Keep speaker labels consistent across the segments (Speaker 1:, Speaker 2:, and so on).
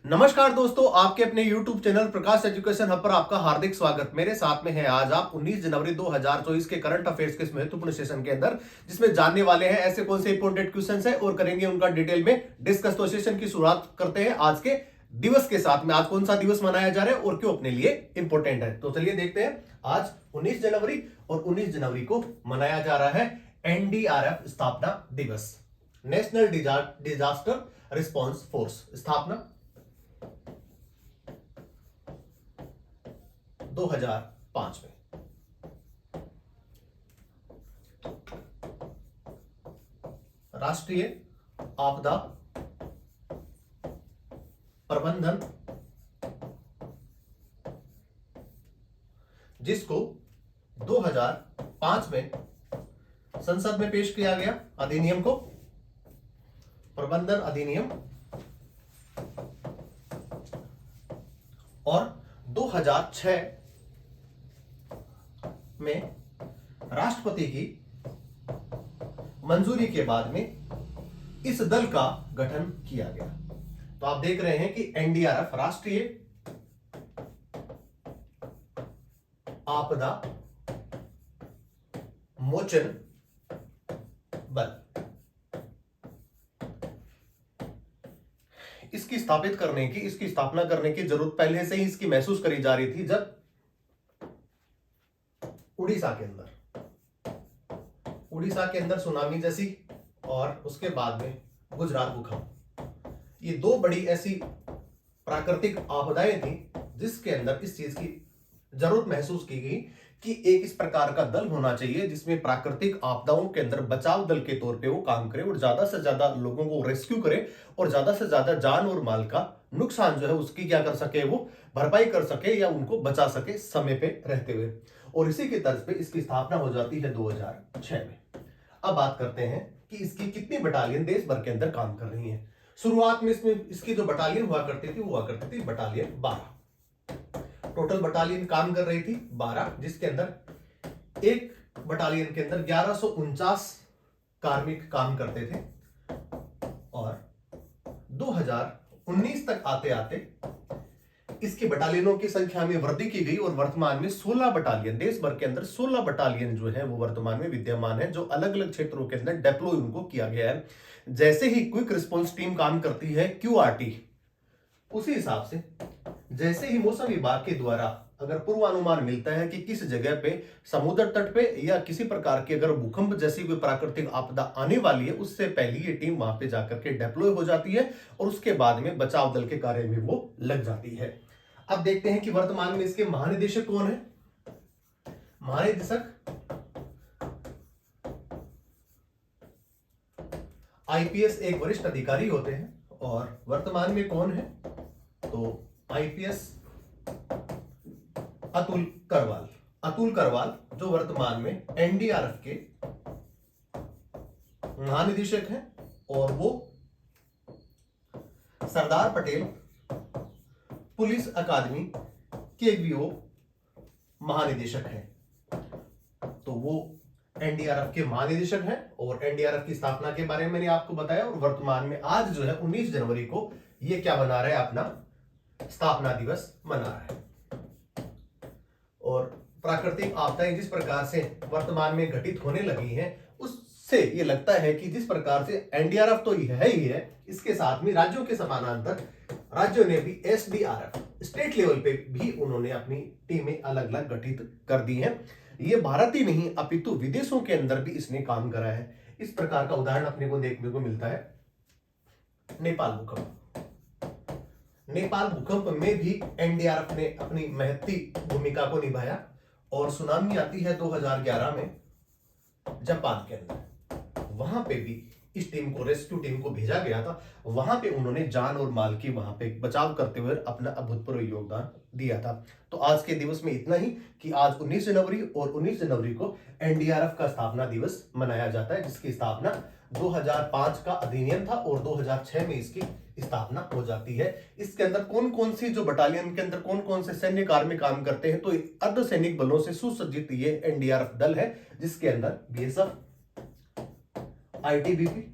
Speaker 1: नमस्कार दोस्तों, आपके अपने YouTube चैनल प्रकाश एजुकेशन हब पर आपका हार्दिक स्वागत। मेरे साथ में है आज आप 19 जनवरी 2024 के करंट अफेयर्स के इस महत्वपूर्ण सेशन के अंदर, जिसमें जानने वाले हैं ऐसे कौन से इंपॉर्टेंट क्वेश्चंस हैं और करेंगे उनका डिटेल में डिस्कस। तो सेशन की शुरुआत करते हैं आज के दिवस के साथ में। आज कौन सा दिवस मनाया जा रहा है और क्यों अपने लिए इंपॉर्टेंट है, तो चलिए देखते हैं। आज 19 जनवरी और 19 जनवरी को मनाया जा रहा है एनडीआरएफ स्थापना दिवस, नेशनल डिजास्टर रिस्पॉन्स फोर्स स्थापना 2005 में। राष्ट्रीय आपदा प्रबंधन, जिसको 2005 में संसद में पेश किया गया अधिनियम को, प्रबंधन अधिनियम, और 2006 में राष्ट्रपति की मंजूरी के बाद में इस दल का गठन किया गया। तो आप देख रहे हैं कि एनडीआरएफ राष्ट्रीय आपदा मोचन बल, इसकी स्थापना करने की जरूरत पहले से ही इसकी महसूस करी जा रही थी, जब उड़ीसा के अंदर सुनामी जैसी और उसके बाद में गुजरात भूकंप, ये दो बड़ी ऐसी प्राकृतिक आपदाएं थी जिसके अंदर इस चीज की जरूरत महसूस की गई कि एक इस प्रकार का दल होना चाहिए जिसमें प्राकृतिक आपदाओं के अंदर बचाव दल के तौर पे वो काम करे और ज्यादा से ज्यादा लोगों को रेस्क्यू करे और ज्यादा से ज्यादा जान और माल का नुकसान जो है उसकी क्या कर सके, वो भरपाई कर सके या उनको बचा सके समय पे रहते हुए। और इसी की तर्ज पे इसकी स्थापना हो जाती है 2006 में। अब बात करते हैं कि इसकी कितनी बटालियन देश भर के अंदर काम कर रही हैं। शुरुआत में इसकी जो बटालियन हुआ करती थी बटालियन 12। टोटल बटालियन काम कर रही थी 12, जिसके अंदर एक बटालियन के अंदर 1149 कार्मिक काम करते थे। और 2019 तक आते आते इसकी बटालियनों की संख्या में वृद्धि की गई और वर्तमान में 16 बटालियन, देश भर के अंदर 16 बटालियन जो है वो वर्तमान में विद्यमान है, जो अलग अलग क्षेत्रों के अंदर डेप्लॉय उनको किया गया है। जैसे ही क्विक रिस्पॉन्स टीम काम करती है क्यूआरटी, उसी हिसाब से जैसे ही मौसम विभाग के द्वारा अगर पूर्वानुमान मिलता है कि किस जगह पे समुद्र तट पे या किसी प्रकार की अगर भूकंप जैसी कोई प्राकृतिक आपदा आने वाली है, उससे पहले ये टीम वहां पे जाकर के डेप्लॉय हो जाती है और उसके बाद में बचाव दल के कार्य में वो लग जाती है। अब देखते हैं कि वर्तमान में इसके महानिदेशक कौन है। महानिदेशक आईपीएस एक वरिष्ठ अधिकारी होते हैं। और वर्तमान में कौन है, तो आईपीएस अतुल करवाल जो वर्तमान में एनडीआरएफ के महानिदेशक हैं और वो सरदार पटेल पुलिस अकादमी के भी वो महानिदेशक हैं। तो वो एनडीआरएफ के महानिदेशक हैं और एनडीआरएफ की स्थापना के बारे में मैंने आपको बताया। और वर्तमान में आज जो है 19 जनवरी को ये क्या बना रहा है, अपना स्थापना दिवस मना रहा है। और प्राकृतिक आपदाएं जिस प्रकार से वर्तमान में घटित होने लगी हैं, उससे ये लगता है कि जिस प्रकार से एनडीआरएफ तो है ही है, इसके साथ में राज्यों के समानांतर राज्यों ने भी एसडीआरएफ स्टेट लेवल पे भी उन्होंने अपनी टीमें अलग अलग गठित कर दी हैं। ये भारत ही नहीं अपितु विदेशों के अंदर भी इसने काम करा है। इस प्रकार का उदाहरण अपने को देखने को मिलता है नेपाल भूकंप। नेपाल भूकंप में भी एनडीआरएफ ने अपनी महती भूमिका को निभाया। और सुनामी आती है 2011 में जापान के अंदर, वहां पे भी इस टीम को, रेस्क्यू टीम को भेजा गया था। वहां पे उन्होंने जान और माल की वहां पे बचाव करते हुए अपना अभूतपूर्व योगदान दिया था। तो आज के दिवस में इतना ही कि आज 19 जनवरी और 19 जनवरी को एनडीआरएफ का स्थापना दिवस मनाया जाता है, जिसकी स्थापना 2005 का अधिनियम था और 2006 में इसकी स्थापना हो जाती है। इसके अंदर कौन कौन सी जो बटालियन के अंदर कौन कौन से सैन्य कार्य में काम करते हैं, तो अर्धसैनिक बलों से सुसज्जित ये एनडीआरएफ दल है, जिसके अंदर बीएसएफ, आईटीबीपी,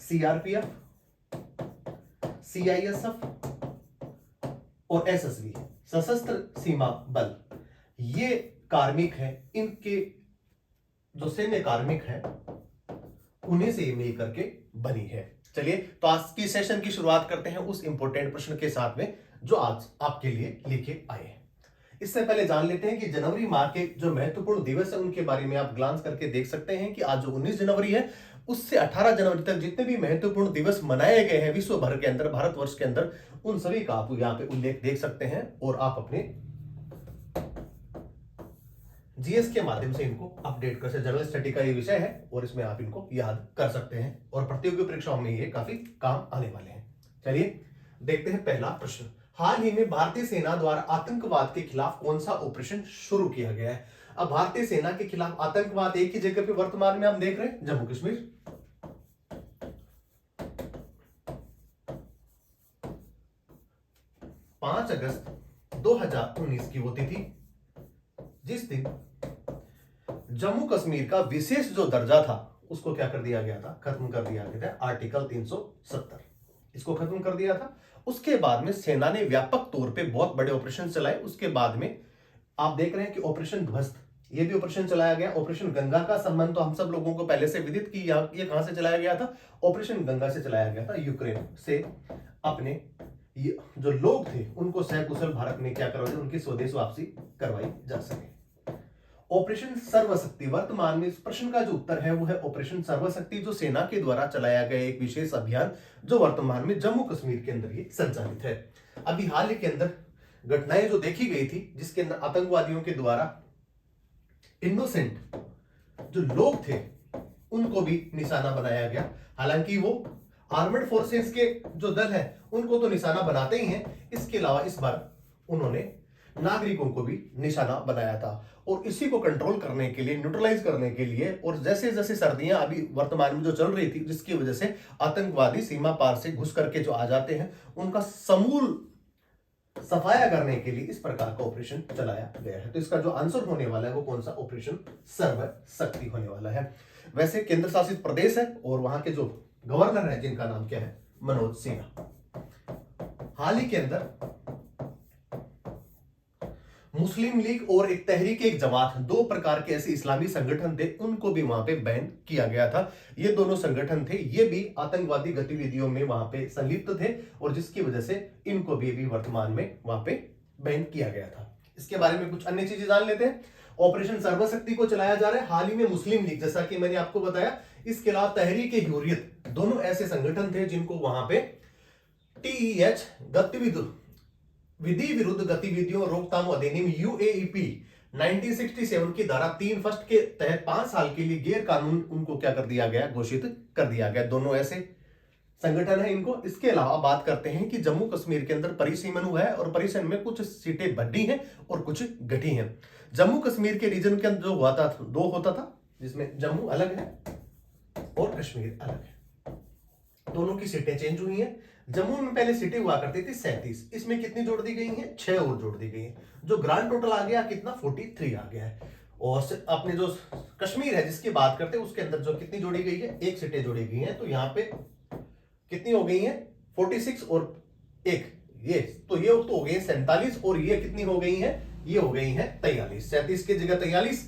Speaker 1: सीआरपीएफ, CISF और SSB, सशस्त्र सीमा बल, ये कार्मिक है, इनके जो सैन्य कार्मिक है उन्हीं से मिल करके बनी है। चलिए तो आज की सेशन की शुरुआत करते हैं उस इंपॉर्टेंट प्रश्न के साथ में जो आज आपके लिए लेके आए हैं। इससे पहले जान लेते हैं कि जनवरी माह के जो महत्वपूर्ण दिवस है उनके बारे में आप ग्लांस करके देख सकते हैं कि आज जो 19 जनवरी है उससे 18 जनवरी तक जितने भी महत्वपूर्ण दिवस मनाए गए हैं विश्व भर के अंदर, भारतवर्ष के अंदर, उन सभी का आप यहाँ पे उल्लेख देख सकते हैं और आप अपने जीएस के माध्यम से इनको अपडेट कर सकते। जनरल स्टडी का ये विषय है और इसमें आप इनको याद कर सकते हैं और प्रतियोगी परीक्षाओं में ये काफी काम आने वाले हैं। चलिए देखते हैं पहला प्रश्न। हाल ही में भारतीय सेना द्वारा आतंकवाद के खिलाफ कौन सा ऑपरेशन शुरू किया गया है? अब भारतीय सेना के खिलाफ आतंकवाद एक ही जगह पे वर्तमान में हम देख रहे हैं, जम्मू कश्मीर। 5 अगस्त 2019 की वो तिथि जिस दिन जम्मू कश्मीर का विशेष जो दर्जा था उसको क्या कर दिया गया था? खत्म कर दिया गया था। आर्टिकल 370 इसको खत्म कर दिया था। उसके बाद में सेना ने व्यापक तौर पे बहुत बड़े ऑपरेशन चलाए। उसके बाद में आप देख रहे हैं कि ऑपरेशन ध्वस्त, ये भी ऑपरेशन चलाया गया। ऑपरेशन गंगा का संबंध तो हम सब लोगों को पहले से विदित कि ये कहां से चलाया गया था? ऑपरेशन गंगा से चलाया गया था। यूक्रेन से अपने जो लोग थे उनको सकुशल भारत में क्या करवाई, उनकी स्वदेश वापसी करवाई जा सके। ऑपरेशन सर्वशक्ति, वर्तमान में इस प्रश्न का जो उत्तर है वो है ऑपरेशन सर्वशक्ति, जो सेना के द्वारा चलाया गया एक विशेष अभियान जो वर्तमान में जम्मू कश्मीर के अंदर ये संचालित है। अभी हाल ही के अंदर घटनाएं जो देखी गई थी जिसके अंदर आतंकवादियों के द्वारा इनोसेंट जो लोग थे उनको भी निशाना बनाया गया। हालांकि वो आर्मड फोर्सेस के जो दल है उनको तो निशाना बनाते ही हैं, इसके अलावा इस बार उन्होंने नागरिकों को भी निशाना बनाया था और इसी को कंट्रोल करने के लिए, न्यूट्रलाइज करने के लिए, और जैसे जैसे सर्दियां अभी वर्तमान में जो चल रही थी जिसकी वजह से आतंकवादी सीमा पार से घुस करके जो आ जाते हैं उनका समूल सफाया करने के लिए इस प्रकार का ऑपरेशन चलाया गया है। तो इसका जो आंसर होने वाला है वो कौन सा? ऑपरेशन सर्वशक्ति होने वाला है। वैसे केंद्र शासित प्रदेश है और वहां के जो गवर्नर है जिनका नाम क्या है? मनोज सिन्हा। हाल ही के अंदर मुस्लिम लीग और एक तहरीक एक जमात, दो प्रकार के ऐसे इस्लामी संगठन थे, उनको भी वहां पे बैन किया गया था। ये दोनों संगठन थे, ये भी आतंकवादी गतिविधियों में वहां पे संलिप्त थे और जिसकी वजह से इनको भी वर्तमान में वहां पे बैन किया गया था। इसके बारे में कुछ अन्य चीजें जान लेते हैं। ऑपरेशन सर्वशक्ति को चलाया जा रहा है हाल ही में मुस्लिम लीग, जैसा कि मैंने आपको बताया। इसके अलावा तहरीक ए हुर्रियत, दोनों ऐसे संगठन थे जिनको वहां पे TEH विधि विरुद्ध गतिविधियों रोकथाम अधिनियम UAEP 1967 की धारा 3 फर्स्ट के तहत 5 साल के लिए गैर कानून उनको क्या कर दिया गया? घोषित कर दिया गया। दोनों ऐसे संगठन है इनको। इसके अलावा बात करते हैं कि जम्मू कश्मीर के अंदर परिसीमन हुआ है और परिसीमन में कुछ सीटें बढ़ी हैं और कुछ घटी हैं। जम्मू कश्मीर के रीजन के अंदर जो हुआ था दो होता था, जिसमें जम्मू अलग है और कश्मीर अलग है। दोनों की सीटें चेंज हुई हैं। जम्मू में पहले सीटें हुआ करती थी 37, इसमें कितनी जोड़ दी गई हैं? 6 और जोड़ दी गई हैं। जो ग्रांड टोटल आ गया कितना? 43 आ गया है। और अपने जो कश्मीर है जिसकी बात करते हैं उसके अंदर जो कितनी जोड़ी गई है? 1 सीटें जोड़ी गई हैं। तो यहाँ पे कितनी हो गई है? 46 और 1 ये, तो ये तो हो गई 47 और ये कितनी हो गई है? ये हो गई है 43। 37 की जगह 43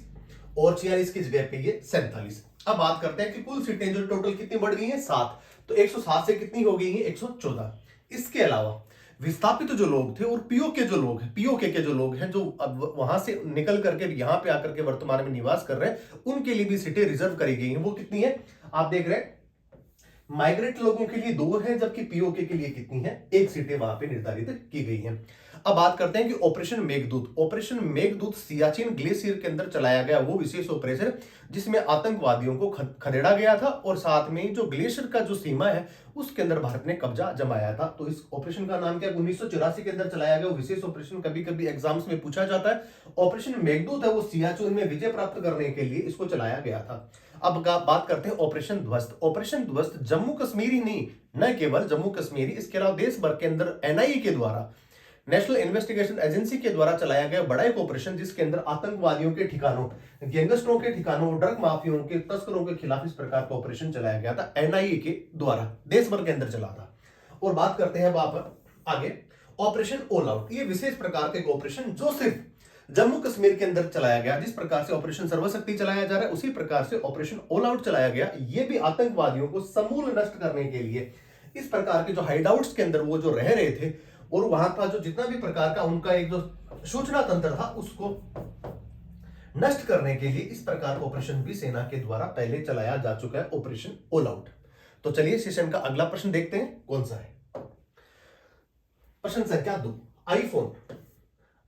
Speaker 1: और 46 की जगह पे ये 47। अब बात करते हैं कि कुल सीटें जो टोटल कितनी बढ़ गई हैं? 7। तो 107 से कितनी हो गई है? 114। इसके अलावा विस्थापित जो लोग थे और पीओके जो लोग हैं, पीओके के जो लोग हैं जो अब वहां से निकल करके यहां पे आकर के वर्तमान में निवास कर रहे हैं, उनके लिए भी सीटें रिजर्व करी गई हैं। वो कितनी है? आप देख रहे हैं माइग्रेट लोगों के लिए 2 है, जबकि पीओके के लिए कितनी है? 1 सीटें वहां पे निर्धारित की गई हैं। अब बात करते हैं कि operation Meghdoot. Operation Meghdoot Siachen glacier के अंदर चलाया गया वो विशेष ऑपरेशन जिसमें आतंकवादियों को खदेड़ा गया था और साथ में जो ग्लेशियर का जो सीमा है उसके अंदर भारत ने कब्जा जमाया था। तो इस ऑपरेशन का नाम क्या? 1984 के अंदर चलाया गया विशेष ऑपरेशन। कभी कभी एग्जाम्स में पूछा जाता है। ऑपरेशन मेघदूत है वो सियाचिन में विजय प्राप्त करने के लिए इसको चलाया गया था। अब बात करते हैं ऑपरेशन ध्वस्त। ऑपरेशन ध्वस्त जम्मू कश्मीर ही नहीं, न केवल जम्मू कश्मीर, इसके अलावा देश भर के अंदर NIA के द्वारा, नेशनल इन्वेस्टिगेशन एजेंसी के द्वारा चलाया गया बड़ा एक ऑपरेशन जिसके अंदर आतंकवादियों के ठिकानों, गैंगस्टरों के ठिकानों, ड्रग माफियों के तस्करों के खिलाफ इस प्रकार का ऑपरेशन चलाया गया था NIA के द्वारा, देश भर के अंदर चला था। और बात करते हैं आगे ऑपरेशन ऑल आउट। ये विशेष प्रकार के ऑपरेशन जो सिर्फ जम्मू कश्मीर के अंदर चलाया गया। जिस प्रकार से ऑपरेशन सर्वशक्ति चलाया जा रहा है उसी प्रकार से ऑपरेशन ऑल आउट चलाया गया। ये भी आतंकवादियों को समूल नष्ट करने के लिए, इस प्रकार के जो हाइडआउट्स के अंदर वो जो रह रहे थे और वहां का जो जितना भी प्रकार का उनका एक जो सूचना तंत्र था उसको नष्ट करने के लिए इस प्रकार का ऑपरेशन भी सेना के द्वारा पहले चलाया जा चुका है, ऑपरेशन ऑल आउट। तो चलिए सेशन का अगला प्रश्न देखते हैं कौन सा है। प्रश्न संख्या 2, आईफोन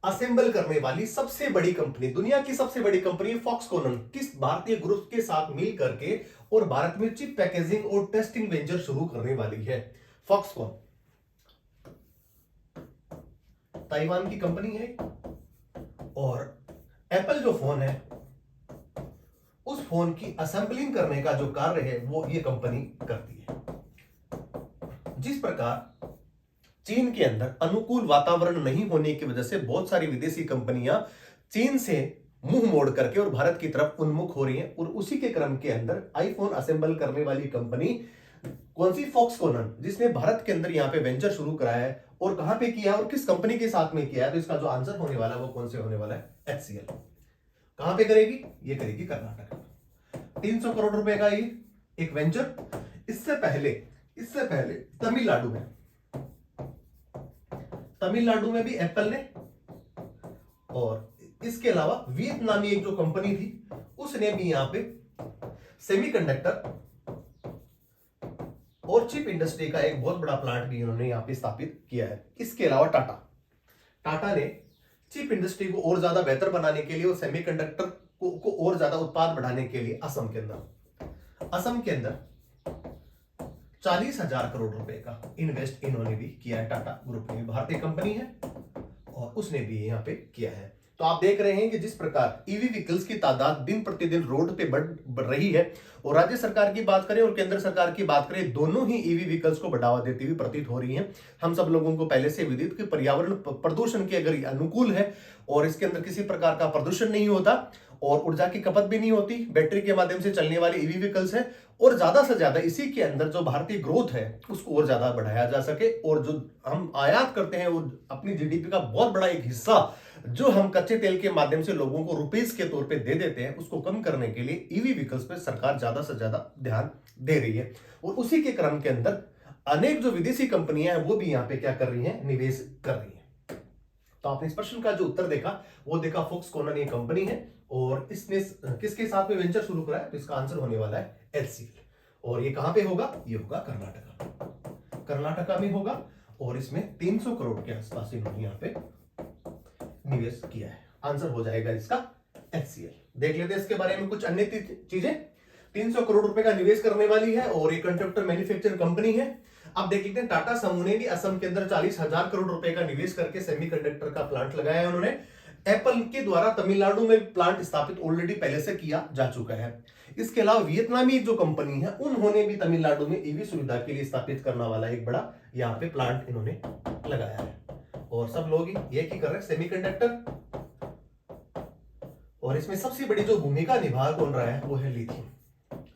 Speaker 1: असेंबल करने वाली सबसे बड़ी कंपनी, दुनिया की सबसे बड़ी कंपनी फॉक्सकॉन किस भारतीय ग्रुप के साथ मिल करके और भारत में चिप पैकेजिंग और टेस्टिंग वेंचर शुरू करने वाली है? फॉक्सकॉन ताइवान की कंपनी है और एप्पल जो फोन है उस फोन की असेंबलिंग करने का जो कार्य है वो ये कंपनी करती है। जिस प्रकार चीन के अंदर अनुकूल वातावरण नहीं होने की वजह से बहुत सारी विदेशी कंपनियां चीन से मुंह मोड़ करके और भारत की तरफ उन्मुख हो रही हैं, और उसी के क्रम के अंदर आईफोन असेंबल करने वाली कंपनी कौन सी? फॉक्सकॉन, जिसने भारत के अंदर यहां पे वेंचर शुरू कराया है। और कहां पे किया है और किस कंपनी के साथ में किया है? तो इसका जो आंसर होने वाला है वो कौन से होने वाला है? HCL। कहां पे करेगी? ये करेगी कर्नाटक में। 300 करोड़ रुपए का ये एक वेंचर। इससे पहले तमिलनाडु में भी एप्पल ने, और इसके अलावा वियतनामी एक जो कंपनी थी उसने भी यहां पे सेमीकंडक्टर और चिप इंडस्ट्री का एक बहुत बड़ा प्लांट भी उन्होंने यहां पे स्थापित किया है। इसके अलावा टाटा ने चिप इंडस्ट्री को और ज्यादा बेहतर बनाने के लिए और सेमीकंडक्टर को और ज्यादा उत्पाद बढ़ाने के लिए असम के अंदर 40,000 करोड़ रुपए का इन्वेस्ट इन्होंने भी किया है। टाटा ग्रुप ने, भारतीय कंपनी है और उसने भी यहां पे किया है। तो आप देख रहे हैं कि जिस प्रकार ईवी व्हीकल्स की तादाद दिन प्रतिदिन रोड पे बढ़ रही है, और राज्य सरकार की बात करें और केंद्र सरकार की बात करें, दोनों ही ईवी व्हीकल्स को बढ़ावा देती हुई प्रतीत हो रही हैं। हम सब लोगों को पहले से विदित कि पर्यावरण प्रदूषण के अगर अनुकूल है और इसके अंदर किसी प्रकार का प्रदूषण नहीं होता और ऊर्जा की खपत भी नहीं होती, बैटरी के माध्यम से चलने वाली ईवी व्हीकल्स है, और ज्यादा से ज्यादा इसी के अंदर जो भारतीय ग्रोथ है उसको और ज्यादा बढ़ाया जा सके, और जो हम आयात करते हैं वो अपनी जीडीपी का बहुत बड़ा एक हिस्सा जो हम कच्चे तेल के माध्यम से लोगों को रुपीस के तौर पे दे देते हैं, उसको कम करने के लिए ईवी व्हीकल्स पे सरकार ज्यादा से ज्यादा ध्यान दे रही है। और उसी के क्रम के अंदर अनेक जो विदेशी कंपनियां हैं वो भी यहाँ पे क्या कर रही हैं? निवेश कर रही हैं। तो आपने इस प्रश्न का जो उत्तर देखा वो देखा फॉक्सकॉन ये कंपनी है और इसने किसके साथ में वेंचर शुरू करा है? तो इसका आंसर होने वाला है HCL। और ये कहां पे होगा? ये होगा कर्नाटका में होगा, और इसमें 300 करोड़ के आसपास इन्होंने यहाँ पे निवेश किया है। आंसर हो जाएगा इसका HCL। देख लेते हैं इसके बारे में कुछ अन्य चीजें। 300 करोड़ रुपए का निवेश करने वाली है और एक कंस्ट्रक्टर मैन्युफैक्चर कंपनी है। अब देख लेते हैं टाटा समूह ने भी असम के अंदर 40,000 करोड़ रुपए का निवेश करके सेमीकंडक्टर का प्लांट लगाया है उन्होंने। एप्पल के द्वारा तमिलनाडु में प्लांट स्थापित ऑलरेडी पहले से किया जा चुका है। इसके अलावा वियतनामी जो कंपनी है उन्होंने भी तमिलनाडु में ईवी सुविधा के लिए स्थापित करने वाला एक बड़ा यहाँ पे प्लांट इन्होंने लगाया है। और सब लोग ये की कर रहे हैं? सेमीकंडक्टर। और इसमें सबसे बड़ी जो भूमिका निभा कौन रहा है वो है लिथियम,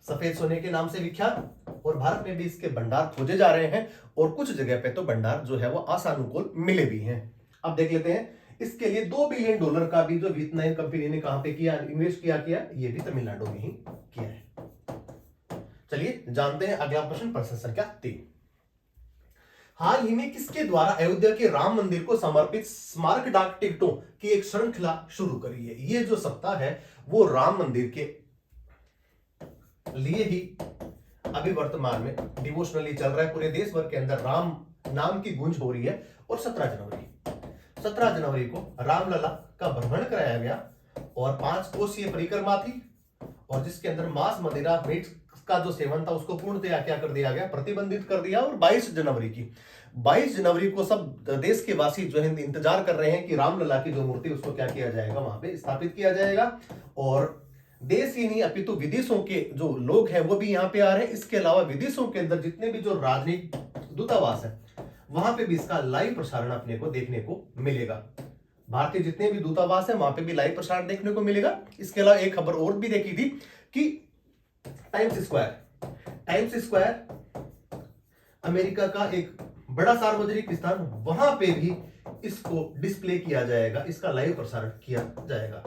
Speaker 1: सफेद सोने के नाम से विख्यात, और भारत में भी इसके भंडार खोजे जा रहे हैं और कुछ जगह पे तो भंडार जो है वो आसानुकूल मिले भी हैं। अब देख लेते हैं इसके लिए $2 बिलियन का भी जो वियतनामी कंपनी ने कहां पे किया, इन्वेस्ट किया, ये भी तमिलनाडु में ही किया है। चलिए जानते हैं अगला प्रश्न, प्रश्न संख्या 3। हाल ही में किसके द्वारा अयोध्या के राम मंदिर को समर्पित स्मारक डाक टिकटों की एक श्रृंखला शुरू करी है? ये जो सप्ताह है वो राम मंदिर के लिए ही अभी वर्तमान में डिवोशनली चल रहा है। पूरे देश भर के अंदर राम नाम की गूंज हो रही है। और 17 जनवरी को रामलला का भ्रमण कराया गया और 5 कोसीय परिक्रमा थी, और जिसके अंदर मांस मदिरा मीट का जो सेवन था उसको पूर्णतया क्या कर दिया गया? प्रतिबंधित कर दिया। और 22 जनवरी को सब देश के वासी जो है इंतजार कर रहे हैं कि रामलला की जो मूर्ति उसको क्या किया जाएगा? वहां पे स्थापित किया जाएगा। और देश ही नहीं अपितु विदेशों के जो लोग हैं वो भी यहाँ पे आ रहे हैं। इसके अलावा विदेशों के अंदर जितने भी जो राजनीतिक दूतावास है वहां पे भी इसका लाइव प्रसारण अपने को देखने को मिलेगा। भारतीय जितने भी दूतावास है वहां पे भी लाइव प्रसारण देखने को मिलेगा। इसके अलावा एक खबर और भी देखी थी कि टाइम्स स्क्वायर अमेरिका का एक बड़ा सार्वजनिक स्थान, वहां पे भी इसको डिस्प्ले किया जाएगा, इसका लाइव प्रसारण किया जाएगा।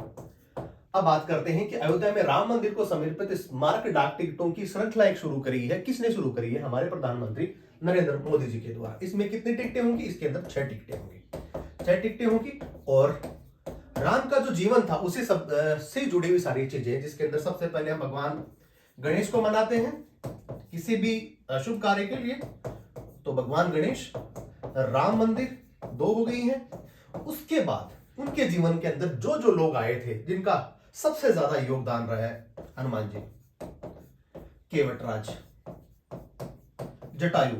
Speaker 1: अब बात करते हैं कि अयोध्या में राम मंदिर को समर्पित स्मारक डाक टिकटों की श्रृंखला एक शुरू करी है। किसने शुरू करी है? हमारे प्रधानमंत्री नरेंद्र मोदी जी के द्वारा। इसमें कितनी टिकटें होंगी? इसके अंदर 6 टिकटें होंगी, 6 टिकटें होंगी। और राम का जो जीवन था उसे सब से जुड़ी हुई सारी चीजें, जिसके अंदर सबसे पहले हम भगवान गणेश को मनाते हैं किसी भी शुभ कार्य के लिए, तो भगवान गणेश, राम मंदिर, 2 हो गई हैं। उसके बाद उनके जीवन के अंदर जो जो लोग आए थे, जिनका सबसे ज्यादा योगदान रहा है, हनुमान जी, केवटराज, जटायु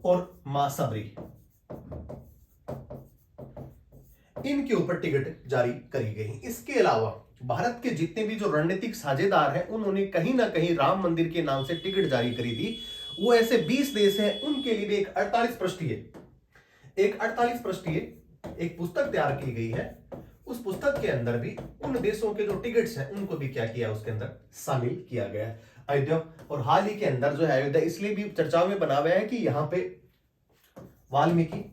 Speaker 1: और मां सबरी, इनके ऊपर टिकट जारी करी गई। इसके अलावा भारत के जितने भी जो रणनीतिक साझेदार हैं, उन्होंने कहीं ना कहीं राम मंदिर के नाम से टिकट जारी करी थी। वो ऐसे 20 देश हैं, उनके लिए भी एक 48 पृष्ठीय एक पुस्तक तैयार की गई है। उस पुस्तक के अंदर भी उन देशों के जो टिकट्स हैं उनको भी क्या किया, उसके अंदर शामिल किया गया है। अयोध्या, और हाल ही के अंदर जो है अयोध्या इसलिए भी चर्चाओं में बना हुआ है कि यहां पे वाल्मीकि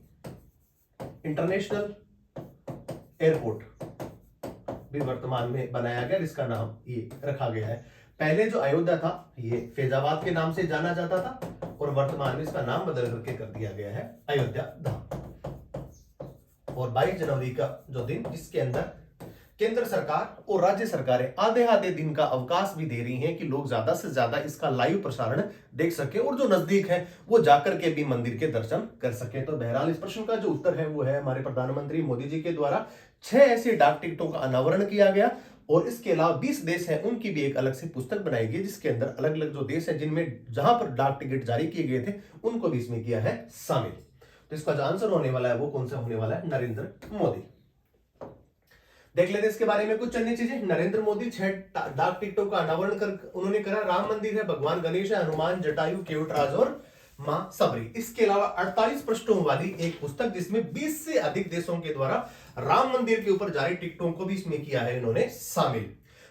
Speaker 1: इंटरनेशनल एयरपोर्ट भी वर्तमान में बनाया गया, जिसका नाम ये रखा गया है। पहले जो अयोध्या था ये फैजाबाद के नाम से जाना जाता था, और वर्तमान में इसका नाम बदल करके कर दिया गया है अयोध्या धाम। और 22 जनवरी का जो दिन, जिसके अंदर केंद्र सरकार और राज्य सरकारें आधे दिन का अवकाश भी दे रही हैं कि लोग ज्यादा से ज्यादा इसका लाइव प्रसारण देख सके, और जो नजदीक है वो जाकर के भी मंदिर के दर्शन कर सके। तो बहरहाल इस प्रश्न का जो उत्तर है वो है हमारे प्रधानमंत्री मोदी जी के द्वारा 6 ऐसे डाक टिकटों का अनावरण किया गया, और इसके अलावा 20 देश हैं उनकी भी एक अलग से पुस्तक बनाई गई, जिसके अंदर अलग अलग जो देश हैं जिनमें जहां पर डाक टिकट जारी किए गए थे उनको भी इसमें किया है शामिल। तो इसका जो आंसर होने वाला है वो कौन सा होने वाला है? नरेंद्र मोदी। देख लेते हैं इसके बारे में कुछ अन्य चीजें। नरेंद्र मोदी 6 डाक टिकटों का अनावरण कर उन्होंने करा। राम मंदिर है, भगवान गणेश है, हनुमान, जटायु, केवटराज और मां सबरी। इसके अलावा 48 पृष्ठों वाली एक पुस्तक, जिसमें 20 से अधिक देशों के द्वारा राम मंदिर के ऊपर जारी टिकटों को भी इसमें किया है इन्होंने शामिल।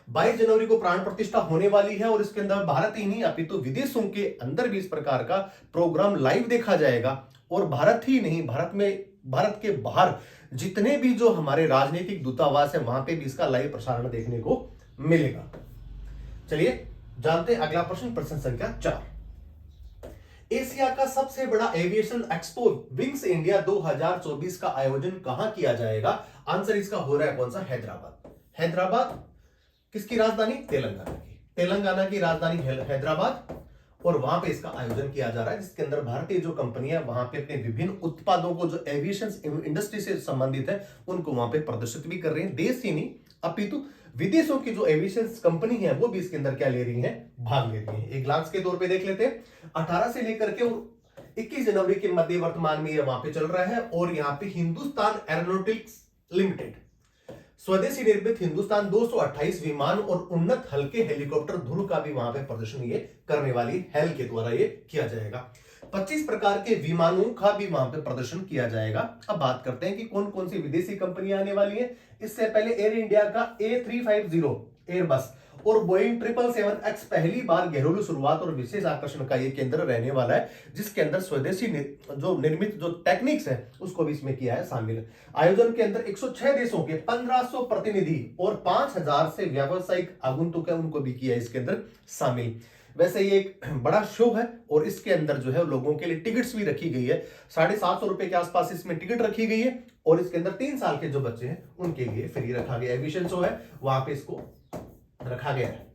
Speaker 1: 22 जनवरी को प्राण प्रतिष्ठा होने वाली है, और इसके अंदर भारत ही नहीं अपितु विदेशों के अंदर भी इस प्रकार का प्रोग्राम लाइव देखा जाएगा। और भारत ही नहीं, भारत के बाहर जितने भी जो हमारे राजनीतिक दूतावास है वहां पे भी इसका लाइव प्रसारण देखने को मिलेगा। चलिए जानते हैं अगला प्रश्न, प्रश्न संख्या 4। एशिया का सबसे बड़ा एविएशन एक्सपो विंग्स इंडिया 2024 का आयोजन कहां किया जाएगा? आंसर इसका हो रहा है कौन सा? हैदराबाद। हैदराबाद किसकी राजधानी? तेलंगाना की राजधानी हैदराबाद, और वहां पे इसका आयोजन किया जा रहा है, जिसके अंदर भारतीय जो कंपनियां वहां पे अपने विभिन्न उत्पादों को जो एविएशन इंडस्ट्री से संबंधित है उनको वहां पे प्रदर्शित भी कर रहे हैं। देश ही नहीं अपितु विदेशों की जो एविएशन कंपनी है वो भी इसके अंदर क्या ले रही है? भाग ले रही है। एक ग्लांस के तौर पे देख लेते हैं। 18 से लेकर के 21 जनवरी के मध्य वर्तमान में ये वहां पे चल रहा है, और यहाँ पे हिंदुस्तान एरोनॉटिक्स लिमिटेड स्वदेशी निर्मित हिंदुस्तान 228 विमान और उन्नत हल्के हेलीकॉप्टर ध्रुव का भी वहां पे प्रदर्शन ये करने वाली हेल के द्वारा ये किया जाएगा। 25 प्रकार के विमानों का भी वहां पे प्रदर्शन किया जाएगा। अब बात करते हैं कि कौन कौन सी विदेशी कंपनियां आने वाली है। इससे पहले एयर इंडिया का A350 एयरबस और बोइंग 777X पहली बार घरेलू शुरुआत और विशेष आकर्षण का ये केंद्र रहने वाला है, जिसके अंदर स्वदेशी जो निर्मित जो टेक्निक्स है उसको भी इसमें किया है शामिल। आयोजन के अंदर 106 देशों के 1500 प्रतिनिधि और 5000 से व्यावसायिक आगंतुक है उनको भी किया है इसके अंदर शामिल। वैसे ये एक बड़ा शो है, और इसके अंदर जो है लोगों के लिए टिकट्स भी रखी गई है। 750 रुपए के आसपास इसमें टिकट रखी गई है, और इसके अंदर 3 साल के जो बच्चे हैं उनके लिए फ्री रखा गया। एविएशन शो है वहां पे इसको रखा गया है,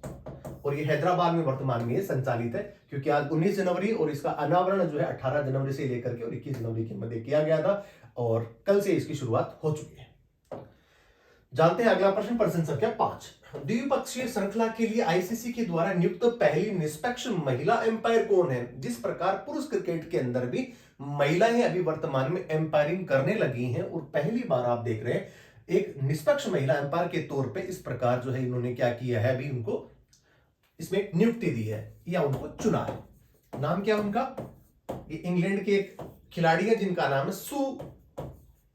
Speaker 1: और ये हैदराबाद में वर्तमान में संचालित है, क्योंकि आज 19 जनवरी और इसका अनावरण जो है 18 जनवरी से लेकर के और 21 जनवरी के मध्य किया गया था, और कल से इसकी शुरुआत हो चुकी है। जानते हैं अगला प्रश्न, प्रश्न संख्या 5। द्विपक्षीय श्रृंखला के लिए आईसीसी के द्वारा नियुक्त पहली निष्पक्ष महिला एम्पायर कौन है? जिस प्रकार पुरुष क्रिकेट के अंदर भी महिलाएं अभी वर्तमान में एम्पायरिंग करने लगी हैं, और पहली बार आप देख रहे हैं एक निष्पक्ष महिला एम्पायर के तौर पे इस प्रकार जो है इन्होंने क्या किया है, अभी उनको इसमें नियुक्ति दी है या उनको चुना है। नाम क्या उनका? ये इंग्लैंड के एक खिलाड़ी है जिनका नाम है सू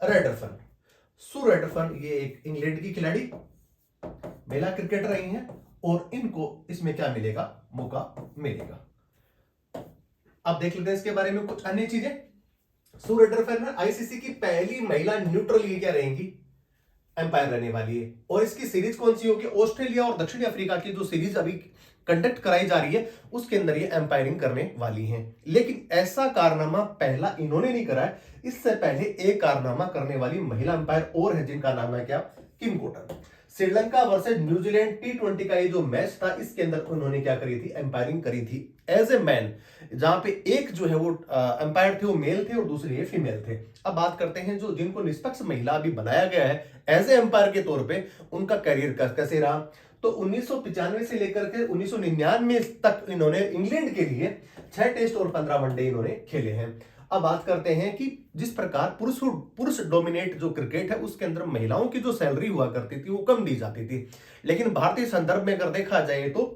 Speaker 1: रेडरसन। सू रेडरसन ये एक इंग्लैंड की खिलाड़ी महिला क्रिकेटर रही हैं, और इनको इसमें क्या मिलेगा? मौका मिलेगा। अब देख लेते हैं इसके बारे में कुछ अन्य चीजें। सू रटरफेल्ड आईसीसी की पहली महिला न्यूट्रल ये क्या रहेंगी, एम्पायर रहने वाली है। और इसकी सीरीज कौन सी होगी, ऑस्ट्रेलिया और दक्षिण अफ्रीका की जो सीरीज अभी कंडक्ट कराई जा रही है उसके अंदर ये एम्पायरिंग करने वाली हैं। लेकिन ऐसा कारनामा पहला इन्होंने नहीं करा है, इससे पहले एक कारनामा करने वाली महिला एम्पायर और है जिनका नाम है क्या, किम कोटन। श्रीलंका वर्सेस न्यूजीलैंड टी20 का ये जो मैच था इसके अंदर उन्होंने क्या करी थी, एम्पायरिंग करी थी एज ए मैन, जहां पे एक जो है वो एम्पायर थे वो मेल थे और दूसरे फीमेल थे। अब बात करते हैं जो जिनको निष्पक्ष महिला अभी बनाया गया है एज ए एम्पायर के तौर पे, उनका करियर कैसे रहा। तो 1995 से लेकर के 1999 तक इन्होंने इंग्लैंड के लिए 6 टेस्ट और 15 वनडे इन्होंने खेले हैं। अब बात करते हैं कि जिस प्रकार पुरुष डोमिनेट जो क्रिकेट है उसके अंदर महिलाओं की जो सैलरी हुआ करती थी वो कम दी जाती थी, लेकिन भारतीय संदर्भ में अगर देखा जाए तो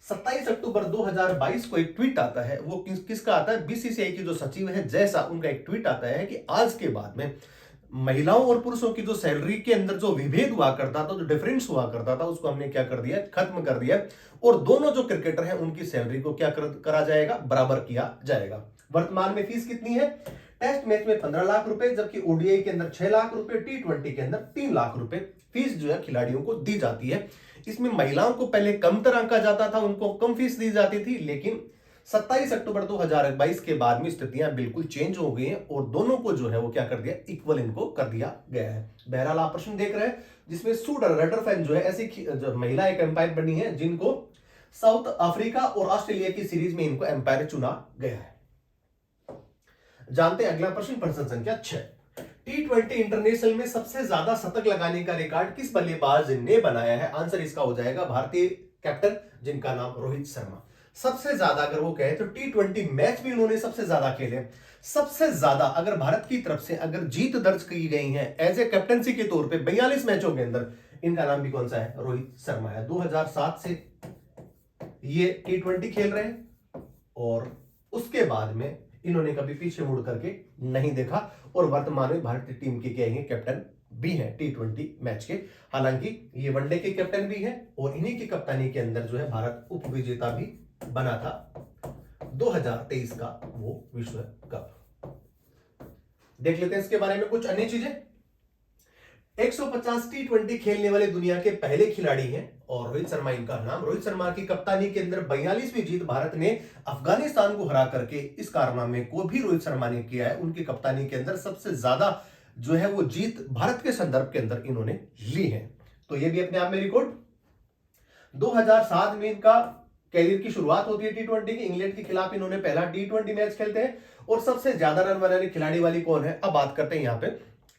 Speaker 1: 27 अक्टूबर 2022 को एक ट्वीट आता है, वो किसका आता है, बीसीसीआई की जो सचिव है जैसा, उनका एक ट्वीट आता है कि आज के बाद में महिलाओं और पुरुषों की जो सैलरी के अंदर जो विभेद हुआ करता था, जो डिफरेंस हुआ करता था, उसको हमने क्या कर दिया, खत्म कर दिया और दोनों जो क्रिकेटर हैं उनकी सैलरी को क्या करा जाएगा, बराबर किया जाएगा। वर्तमान में फीस कितनी है, टेस्ट मैच में 15 लाख रुपए, जबकि ओडीआई के अंदर 6 लाख रुपए, टी20 के अंदर 3 लाख रुपए फीस जो है खिलाड़ियों को दी जाती है। इसमें महिलाओं को पहले कम तरह का जाता था, उनको कम फीस दी जाती थी, लेकिन 27 अक्टूबर 2022 के बाद में स्थितियां बिल्कुल चेंज हो गई हैं और दोनों को जो है वो क्या कर दिया, इक्वल इनको कर दिया गया है। बहरहाल आप प्रश्न देख रहे हैं जिसमें सू रटरफेल्ड जो है ऐसी जो महिला एक एम्पायर बनी है जिनको साउथ अफ्रीका और ऑस्ट्रेलिया की सीरीज में इनको एम्पायर चुना गया है। जानते हैं अगला प्रश्न संख्या 6, टी20 इंटरनेशनल में सबसे ज्यादा शतक लगाने का रिकॉर्ड किस बल्लेबाज ने बनाया है। आंसर इसका हो जाएगा भारतीय कैप्टन जिनका नाम रोहित शर्मा। सबसे ज्यादा अगर वो कहे तो टी20 मैच भी उन्होंने सबसे ज्यादा खेले। सबसे ज्यादा अगर भारत की तरफ से अगर जीत दर्ज की गई है एज ए कैप्टनसी के तौर पे 42 मैचों के अंदर, इनका नाम भी कौन सा है, रोहित शर्मा है। 2007 से ये टी20 खेल रहे हैं और उसके बाद में इन्होंने कभी पीछे मुड़ करके नहीं देखा और वर्तमान में भारतीय टीम के क्या है, कैप्टन भी हैं टी20 मैच के। हालांकि ये वनडे के कैप्टन भी हैं और इन्हीं की कप्तानी के अंदर जो है भारत उप विजेता भी बना था 2023 का वो विश्व कप। देख लेते हैं इसके बारे में कुछ अन्य चीजें। 150 टी20 खेलने वाले दुनिया के पहले खिलाड़ी हैं और रोहित शर्मा इनका नाम। रोहित शर्मा की कप्तानी के अंदर 42वीं जीत भारत ने अफगानिस्तान को हरा करके, इस कारनामे को भी रोहित शर्मा ने किया है। उनकी कप्तानी के अंदर सबसे ज्यादा जो है वो जीत भारत के संदर्भ के अंदर इन्होंने ली है, तो ये भी अपने आप में रिकॉर्ड। 2007 में इनका कैरियर की शुरुआत होती है टी20 की, इंग्लैंड के खिलाफ इन्होंने पहला टी20 मैच खेलते हैं और सबसे ज्यादा रन बनाने खिलाड़ी वाली कौन है। अब बात करते हैं यहाँ पे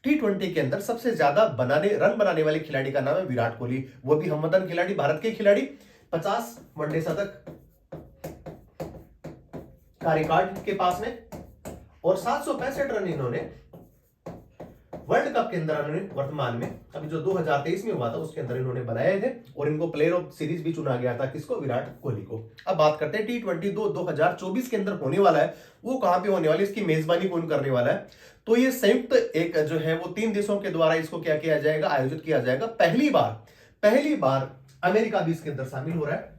Speaker 1: टी20 के अंदर सबसे ज्यादा रन बनाने वाले खिलाड़ी का नाम है विराट कोहली, वो भी हमवतन खिलाड़ी, भारत के खिलाड़ी। 50 वनडे शतक का रिकॉर्ड के पास में और 765 रन इन्होंने वर्ल्ड कप के अंदर इन्होंने वर्तमान में अभी जो 2023 में हुआ था उसके अंदर इन्होंने बनाए थे और इनको प्लेयर ऑफ सीरीज भी चुना गया था, किसको, विराट कोहली को। अब बात करते हैं टी20 2024 के अंदर होने वाला है, वो कहां पे होने वाला है, इसकी मेजबानी कौन करने वाला है। तो ये संयुक्त एक जो है वो 3 देशों के द्वारा इसको क्या किया जाएगा, आयोजित किया जाएगा। पहली बार अमेरिका भी इसके अंदर शामिल हो रहा है,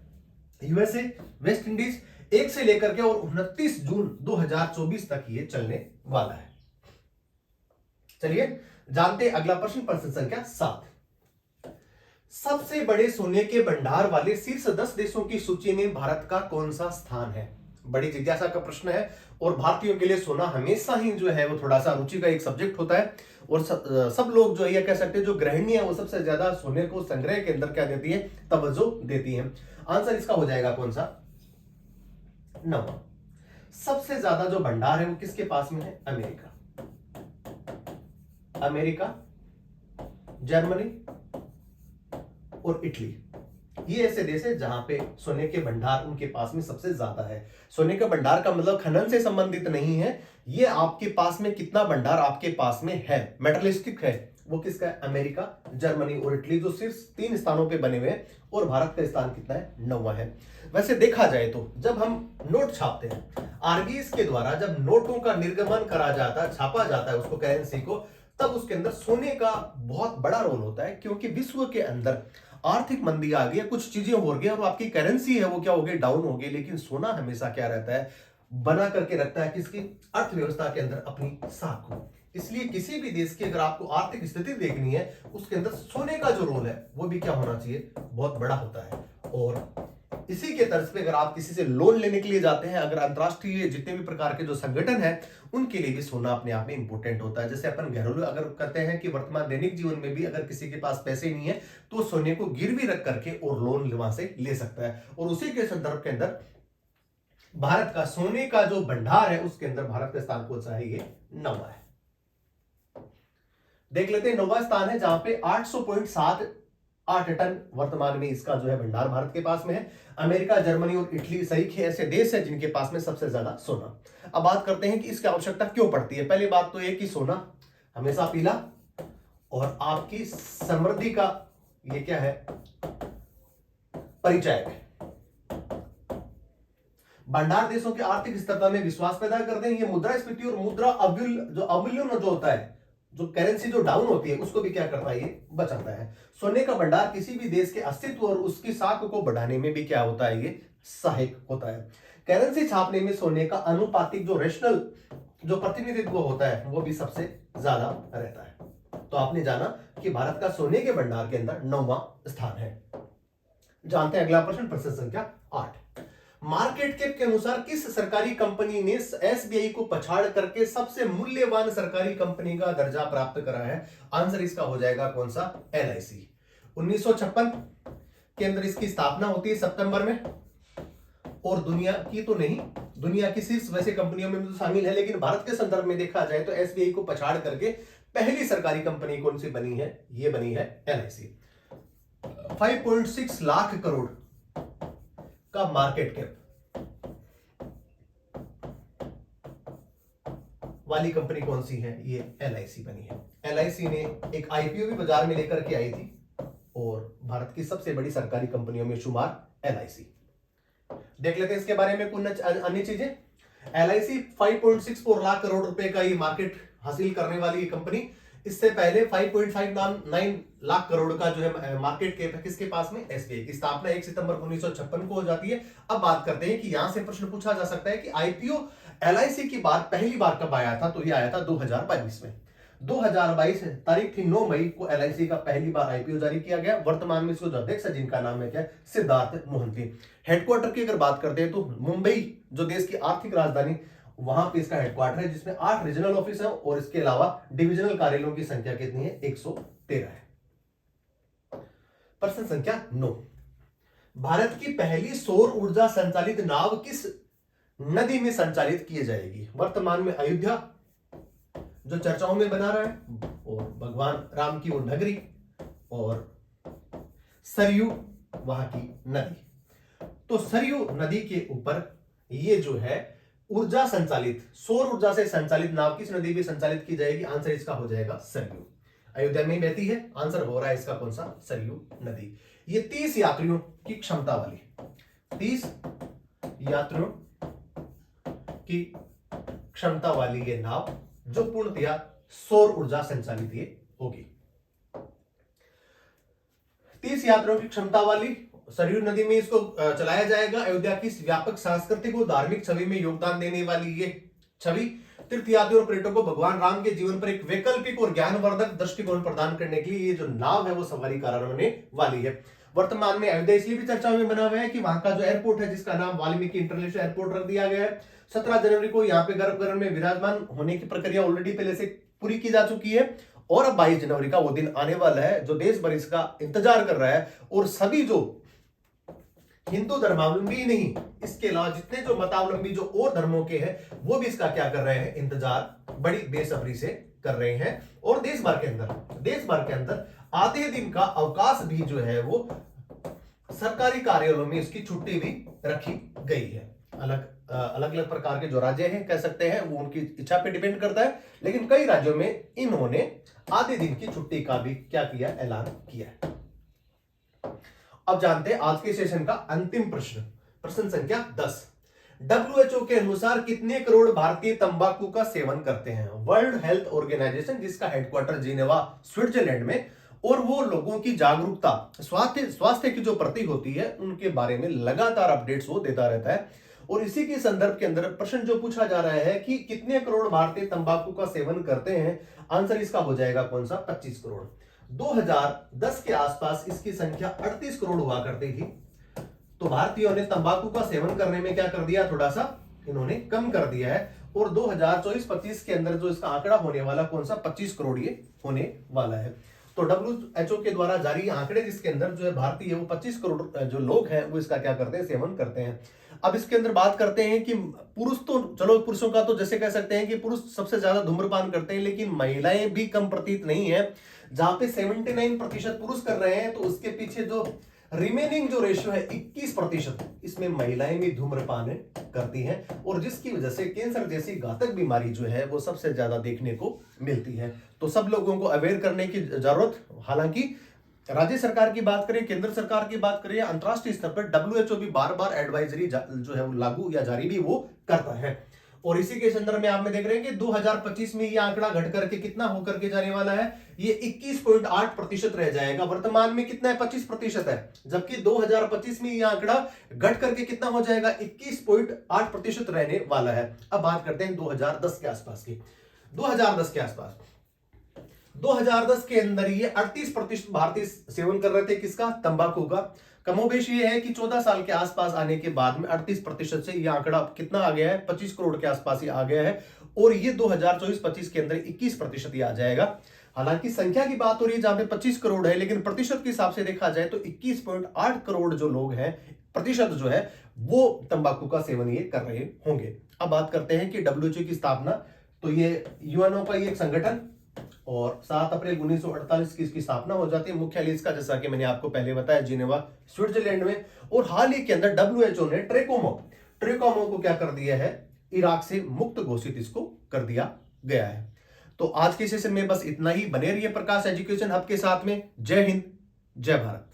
Speaker 1: यूएसए, वेस्ट इंडीज, 1 से लेकर के और 29 जून 2024 तक ये चलने वाला है। चलिए जानते हैं अगला प्रश्न संख्या 7, सबसे बड़े सोने के भंडार वाले शीर्ष 10 देशों की सूची में भारत का कौन सा स्थान है। बड़ी जिज्ञासा का प्रश्न है और भारतीयों के लिए सोना हमेशा ही जो है वो थोड़ा सा रुचि का एक सब्जेक्ट होता है और सब लोग जो है कह सकते हैं जो गृहिणी है वो सबसे ज्यादा सोने को संग्रह के अंदर क्या देती है, तवज्जो देती है। आंसर इसका हो जाएगा कौन सा, 9। सबसे ज्यादा जो भंडार है वो किसके पास में है, अमेरिका, जर्मनी और इटली। ये ऐसे देश है जहां पे सोने के भंडार उनके पास में सबसे ज्यादा है। सोने का भंडार का मतलब खनन से संबंधित नहीं है, ये आपके पास में कितना भंडार आपके पास में है, मेटलिस्टिक है, वो किसका है, अमेरिका, जर्मनी और इटली, जो सिर्फ 3 स्थानों पे बने हुए हैं और भारत का स्थान कितना है, 9वां है। वैसे देखा जाए तो जब हम नोट छापते हैं, आरबीआई के द्वारा जब नोटों का निर्गमन करा जाता है, छापा जाता है उसको, करेंसी को, तब उसके अंदर सोने का बहुत बड़ा रोल होता है, क्योंकि विश्व के अंदर आर्थिक मंदी आ गई है, कुछ चीजें हो गई और आपकी करेंसी है वो क्या हो गई, डाउन हो गई, लेकिन सोना हमेशा क्या रहता है, बना करके रखता है किसकी अर्थव्यवस्था के अंदर अपनी साख को। इसलिए किसी भी देश की अगर आपको आर्थिक स्थिति देखनी है उसके अंदर सोने का जो रोल है वो भी क्या होना चाहिए, बहुत बड़ा होता है। और इसी के तर्ज पे अगर आप किसी से लोन लेने के लिए जाते हैं, अगर अंतरराष्ट्रीय जितने भी प्रकार के जो संगठन है उनके लिए भी सोना अपने आप में इंपॉर्टेंट होता है। जैसे अपन घरेलू अगर कहते हैं कि वर्तमान दैनिक जीवन में भी अगर किसी के पास पैसे नहीं है तो सोने को गिरवी रख करके और लोन वहां से ले सकता है। और उसी के संदर्भ के अंदर भारत का सोने का जो भंडार है उसके अंदर भारत का स्थान कौन सा है, ये 9वां है। देख लेते हैं 9वां स्थान है जहां पे 800.78 टन वर्तमान में इसका जो है भंडार भारत के पास में है। अमेरिका, जर्मनी और इटली सहित ऐसे देश है जिनके पास में सबसे ज्यादा सोना। अब बात करते हैं कि इसकी आवश्यकता क्यों पड़ती है। पहली बात तो यह कि सोना हमेशा पीला और आपकी समृद्धि का ये क्या है, परिचायक है। भंडार देशों की आर्थिक स्थिरता में विश्वास पैदा करते हैं। ये मुद्रास्फीति और मुद्रा अवमूल्यन जो होता है, जो करेंसी जो डाउन होती है उसको भी क्या करता है, ये बचाता है। सोने का भंडार किसी भी देश के अस्तित्व और उसकी साख को बढ़ाने में भी क्या होता है, ये सहायक होता है। करेंसी छापने में सोने का अनुपातिक जो रेशनल जो प्रतिनिधित्व होता है वो भी सबसे ज्यादा रहता है। तो आपने जाना कि भारत का सोने के भंडार के अंदर 9वां स्थान है। जानते हैं अगला प्रश्न, प्रश्न संख्या 8। मार्केट कैप के अनुसार किस सरकारी कंपनी ने एसबीआई को पछाड़ करके सबसे मूल्यवान सरकारी कंपनी का दर्जा प्राप्त करा है? आंसर इसका हो जाएगा कौन सा, एलआईसी। 1956 के अंदर इसकी स्थापना होती है सितंबर में। और दुनिया की तो नहीं, दुनिया की शीर्ष वैसे कंपनियों में तो शामिल है, लेकिन भारत के संदर्भ में देखा जाए तो एसबीआई को पछाड़ करके पहली सरकारी कंपनी कौन सी बनी है, ये बनी है एलआईसी। 5.6 लाख करोड़ का मार्केट कैप वाली कंपनी कौन सी है, ये एलआईसी बनी है। एलआईसी ने एक आईपीओ भी बाजार में लेकर के आई थी और भारत की सबसे बड़ी सरकारी कंपनियों में शुमार एलआईसी। देख लेते हैं इसके बारे में कुछ अन्य चीजें। एलआईसी 5.64 लाख करोड़ रुपए का ये मार्केट हासिल करने वाली ये कंपनी, इससे पहले 5.59 लाख करोड़ का जो है मार्केट कैप है किसके पास में, एसबीआई की। स्थापना 1 सितंबर 1956 को हो जाती है। अब बात करते हैं कि यहां से प्रश्न पूछा जा सकता है कि आईपीओ एलआईसी की बात पहली बार कब आया था, तो ये आया था 2022 में। 2022 तारीख थी 9 मई को एलआईसी का पहली बार आईपीओ जारी किया गया। वर्तमान में इसको जो अध्यक्ष है जिनका नाम है क्या, सिद्धार्थ मोहंती। हेडक्वार्टर की अगर बात करते हैं तो मुंबई जो देश की आर्थिक राजधानी, वहां पे इसका हेडक्वार्टर है जिसमें 8 रीजनल ऑफिस है और इसके अलावा डिविजनल कार्यालयों की संख्या कितनी है, 113 है। प्रश्न संख्या 9। भारत की पहली सौर ऊर्जा संचालित नाव किस नदी में संचालित की जाएगी? वर्तमान में अयोध्या जो चर्चाओं में बना रहा है और भगवान राम की वो नगरी और सरयू वहां की नदी। तो सरयू नदी के ऊपर ये जो है ऊर्जा संचालित, सौर ऊर्जा से संचालित नाव किस नदी में संचालित की जाएगी? आंसर इसका हो जाएगा सरयू। अयोध्या में बहती है, आंसर हो रहा है इसका कौन सा, सरयू नदी। ये 30 यात्रियों की क्षमता वाली, 30 यात्रियों की क्षमता वाली ये नाव जो पूर्णतया सौर ऊर्जा संचालित ये होगी। 30 यात्रियों की क्षमता वाली सरयू नदी में इसको चलाया जाएगा। अयोध्या की व्यापक सांस्कृतिक और धार्मिक छवि में योगदान देने वाली ये छवि तीर्थयात्रियों और पर्यटकों को भगवान राम के जीवन पर एक वैकल्पिक और ज्ञानवर्धक दृष्टिकोण प्रदान करने के लिए ये जो नाव है वो सवारी कराने वाली है। वर्तमान में अयोध्या इसलिए भी चर्चा में बना हुआ है कि वहां का जो एयरपोर्ट है जिसका नाम वाल्मीकि इंटरनेशनल एयरपोर्ट रख दिया गया है। 17 जनवरी को यहाँ पे गर्भगृह में विराजमान होने की प्रक्रिया ऑलरेडी पहले से पूरी की जा चुकी है और अब 22 जनवरी का वो दिन आने वाला है जो देश भर इसका इंतजार कर रहा है। और सभी जो हिंदू धर्मावलंबी नहीं, इसके अलावा जितने जो मतावलंबी जो और धर्मों के हैं वो भी इसका क्या कर रहे हैं, इंतजार बड़ी बेसब्री से कर रहे हैं। और देश भर के अंदर आधे दिन का अवकाश भी जो है वो सरकारी कार्यालयों में इसकी छुट्टी भी रखी गई है। अलग अलग प्रकार के जो राज्य हैं कह सकते हैं वो उनकी इच्छा पे डिपेंड करता है, लेकिन कई राज्यों में इन्होंने आधे दिन की छुट्टी का भी क्या किया, ऐलान किया है। अब जानते हैं आज के सेशन का अंतिम प्रश्न, प्रश्न संख्या 10। WHO के अनुसार कितने करोड़ भारतीय तंबाकू का सेवन करते हैं? वर्ल्ड हेल्थ ऑर्गेनाइजेशन जिसका हेडक्वार्टर जिनेवा स्विट्जरलैंड में, और वो लोगों की जागरूकता स्वास्थ्य की जो प्रति होती है उनके बारे में लगातार अपडेट्स वो देता रहता है। और इसी के संदर्भ के अंदर प्रश्न जो पूछा जा रहा है कि कितने करोड़ भारतीय तंबाकू का सेवन करते हैं, आंसर इसका हो जाएगा कौन सा, 25 करोड़। 2010 के आसपास इसकी संख्या 38 करोड़ हुआ करती थी। तो भारतीयों ने तंबाकू का सेवन करने में क्या कर दिया, थोड़ा सा इन्होंने कम कर दिया है। और 2024-25 के अंदर जो इसका आंकड़ा होने वाला कौन सा, 25 करोड़ ये होने वाला है। तो WHO के द्वारा जारी आंकड़े जिसके अंदर जो है भारतीय वो 25 करोड़ जो लोग हैं वो इसका क्या करते हैं, सेवन करते हैं। अब इसके अंदर बात करते हैं कि पुरुष तो चलो, पुरुषों का तो जैसे कह सकते हैं कि पुरुष सबसे ज्यादा धूम्रपान करते हैं, लेकिन महिलाएं भी कम प्रतीत नहीं है। जहां पे 79% पुरुष कर रहे हैं, तो उसके पीछे जो रिमेनिंग जो रेशियो है 21%, इसमें महिलाएं भी धूम्रपान करती हैं, और जिसकी वजह से कैंसर जैसी घातक बीमारी जो है वो सबसे ज्यादा देखने को मिलती है। तो सब लोगों को अवेयर करने की जरूरत, हालांकि राज्य सरकार की बात करें, केंद्र सरकार की बात करें, अंतरराष्ट्रीय स्तर पर WHO भी बार बार एडवाइजरी जो है वो लागू या जारी भी वो करता है। और इसी के संदर्भ में आप में देख रहे हैं कि 2025 में ये आंकड़ा घट करके कितना होकर के जाने वाला है, ये 21.8% रह जाएगा। वर्तमान में कितना है, 25% है, जबकि 2025 में ये आंकड़ा घट करके कितना हो जाएगा, 21.8% रहने वाला है। अब बात करते हैं 2010 के आसपास की। 2010 के आसपास 2010 के अंदर ये 38% भारतीय सेवन कर रहे थे, किसका, तंबाकू का। कमोबेश ये है कि 14 साल के आसपास आने के बाद में 38% से ये आंकड़ा कितना आ गया है, 25 करोड़ के आसपास ही आ गया है, और ये 2024-25 के अंदर 21% ही आ जाएगा। हालांकि संख्या की बात हो रही है जहां पे 25 करोड़ है, लेकिन प्रतिशत के हिसाब से देखा जाए तो 21.8 करोड़ जो लोग हैं, प्रतिशत जो है वो तंबाकू का सेवन ये कर रहे होंगे। अब बात करते हैं कि WHO की स्थापना, तो ये यूएनओ का ये एक संगठन, और 7 अप्रैल 1948 की इसकी स्थापना हो जाती है। मुख्यालय इसका, जैसा कि मैंने आपको पहले बताया, जिनेवा स्विट्जरलैंड में। और हाल ही के अंदर WHO ने ट्रेकोमो को क्या कर दिया है, इराक से मुक्त घोषित इसको कर दिया गया है। तो आज के सेशन में बस इतना ही। बने रहिए प्रकाश एजुकेशन हब के साथ में। जय हिंद, जय भारत।